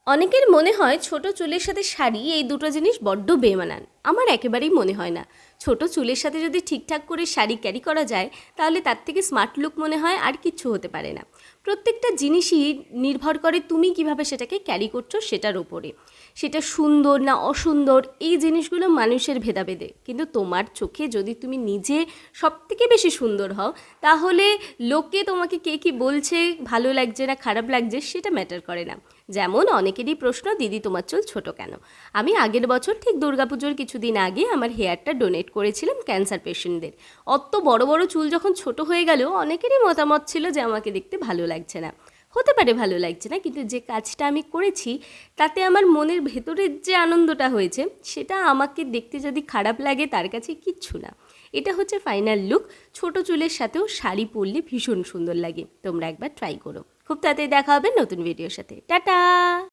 অনেকের মনে হয় ছোট চুলের সাথে শাড়ি এই দুটো জিনিস বড্ড বেমানান। আমার একেবারেই মনে হয় না। ছোট চুলের সাথে যদি ঠিকঠাক করে শাড়ি ক্যারি করা যায় তাহলে তার থেকে স্মার্ট লুক মনে হয় আর কিচ্ছু হতে পারে না। প্রত্যেকটা জিনিসই নির্ভর করে তুমি কিভাবে সেটাকে ক্যারি করছো সেটার ওপরে। সেটা সুন্দর না অসুন্দর এই জিনিসগুলো মানুষের ভেদাভেদে, কিন্তু তোমার চোখে যদি তুমি নিজে সবথেকে বেশি সুন্দর হও তাহলে লোকে তোমাকে কে কী বলছে, ভালো লাগছে না খারাপ লাগছে সেটা ম্যাটার করে না। যেমন অনেকেরই প্রশ্ন, দিদি তোমার চুল ছোট কেন? আমি আগের বছর ঠিক দুর্গাপুজোর কিছুদিন আগে আমার হেয়ারটা ডোনেট করেছিলাম ক্যান্সার পেশেন্টদের। অত বড় বড় চুল যখন ছোট হয়ে গেল অনেকেরই মতামত ছিল যে আমাকে দেখতে ভালো লাগছে না। হতে পারে ভালো লাগছে না, কিন্তু যে কাজটা আমি করেছি তাতে আমার মনের ভেতরের যে আনন্দটা হয়েছে সেটা আমাকে দেখতে যদি খারাপ লাগে তার কাছে কিচ্ছু না। এটা হচ্ছে ফাইনাল লুক। ছোট চুলের সাথেও শাড়ি পরলে ভীষণ সুন্দর লাগে। তোমরা একবার ট্রাই করো। খুব তাড়াতাড়ি দেখা হবে নতুন ভিডিওর সাথে। টাটা।